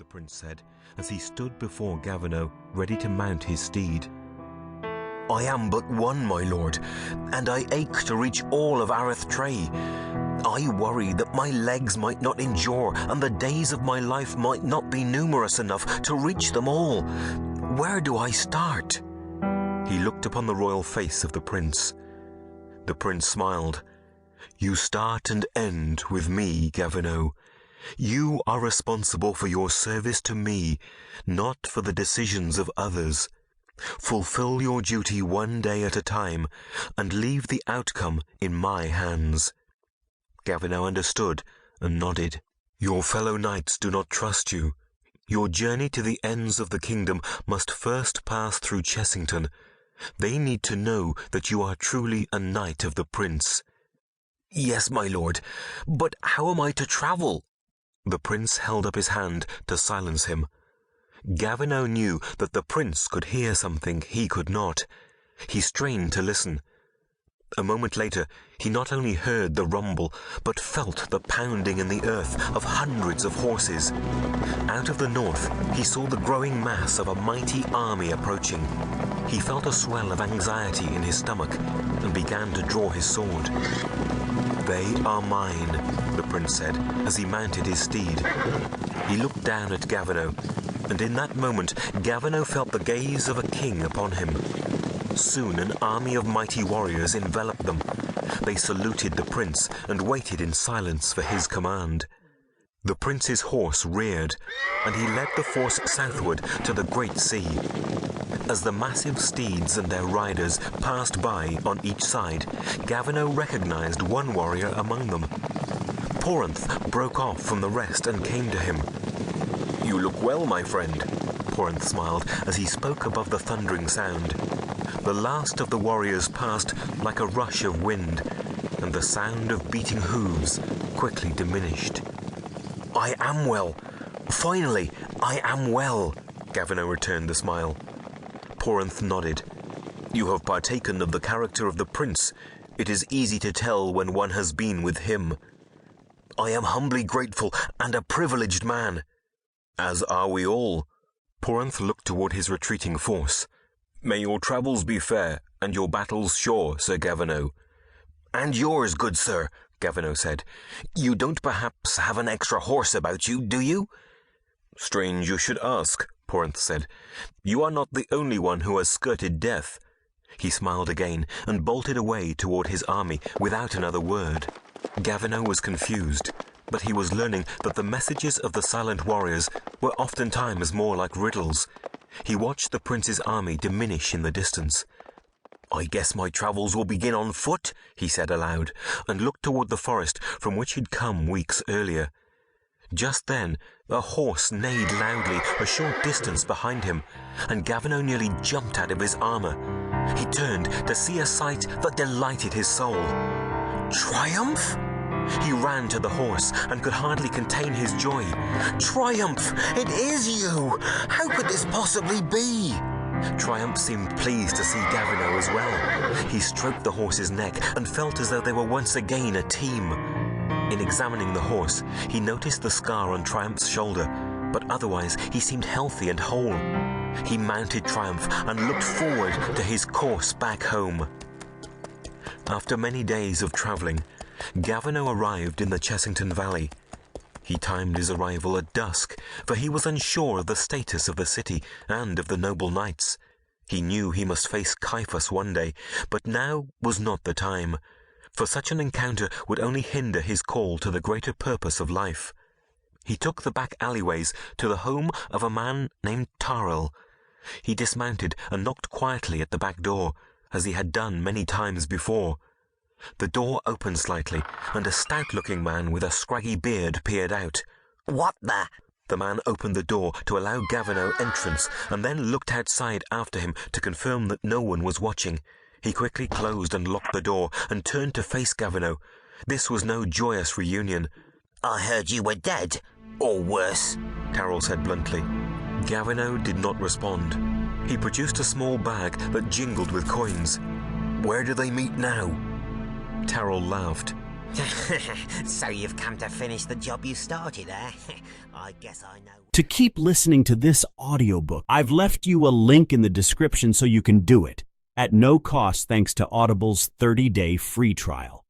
the prince said, as he stood before Gavino, ready to mount his steed. "I am but one, my lord, and I ache to reach all of Areth Trae. I worry that my legs might not endure, and the days of my life might not be numerous enough to reach them all. Where do I start?" He looked upon the royal face of the prince. The prince smiled. "You start and end with me, Gavino. You are responsible for your service to me, not for the decisions of others. Fulfill your duty one day at a time, and leave the outcome in my hands." Gavino understood and nodded. "Your fellow knights do not trust you. Your journey to the ends of the kingdom must first pass through Chessington. They need to know that you are truly a knight of the prince." "Yes, my lord, but how am I to travel?" The prince held up his hand to silence him. Gavino knew that the prince could hear something he could not. He strained to listen. A moment later, he not only heard the rumble, but felt the pounding in the earth of hundreds of horses. Out of the north, he saw the growing mass of a mighty army approaching. He felt a swell of anxiety in his stomach and began to draw his sword. "They are mine," the prince said as he mounted his steed. He looked down at Gavino, and in that moment Gavino felt the gaze of a king upon him. Soon an army of mighty warriors enveloped them. They saluted the prince and waited in silence for his command. The prince's horse reared, and he led the force southward to the great sea. As the massive steeds and their riders passed by on each side, Gavino recognized one warrior among them. Porinth broke off from the rest and came to him. "You look well, my friend," Porinth smiled as he spoke above the thundering sound. The last of the warriors passed like a rush of wind, and the sound of beating hooves quickly diminished. "I am well. Finally, I am well," Gavino returned the smile. Porinth nodded. "You have partaken of the character of the prince. It is easy to tell when one has been with him." "I am humbly grateful and a privileged man." "As are we all." Porinth looked toward his retreating force. "May your travels be fair, and your battles sure, Sir Gavino." "And yours, good sir," Gavino said. "You don't perhaps have an extra horse about you, do you?" "Strange you should ask," Porinth said. "You are not the only one who has skirted death." He smiled again and bolted away toward his army without another word. Gavino was confused, but he was learning that the messages of the silent warriors were oftentimes more like riddles. He watched the prince's army diminish in the distance. "I guess my travels will begin on foot," he said aloud, and looked toward the forest from which he'd come weeks earlier. Just then, a horse neighed loudly a short distance behind him, and Gavino nearly jumped out of his armor. He turned to see a sight that delighted his soul. Triumph? He ran to the horse and could hardly contain his joy. "Triumph! It is you! How could this possibly be?" Triumph seemed pleased to see Gavino as well. He stroked the horse's neck and felt as though they were once again a team. In examining the horse, he noticed the scar on Triumph's shoulder, but otherwise he seemed healthy and whole. He mounted Triumph and looked forward to his course back home. After many days of traveling, Gavino arrived in the Chessington Valley. He timed his arrival at dusk, for he was unsure of the status of the city and of the noble knights. He knew he must face Caiaphas one day, but now was not the time, for such an encounter would only hinder his call to the greater purpose of life. He took the back alleyways to the home of a man named Tarl. He dismounted and knocked quietly at the back door, as he had done many times before. The door opened slightly, and a stout-looking man with a scraggy beard peered out. "What the—" The man opened the door to allow Gavino entrance, and then looked outside after him to confirm that no one was watching. He quickly closed and locked the door, and turned to face Gavino. This was no joyous reunion. "I heard you were dead, or worse," Carol said bluntly. Gavino did not respond. He produced a small bag that jingled with coins. "Where do they meet now?" Carol laughed. So you've come to finish the job you started, eh? I guess I know. To keep listening to this audiobook, I've left you a link in the description so you can do it at no cost thanks to Audible's 30-day free trial.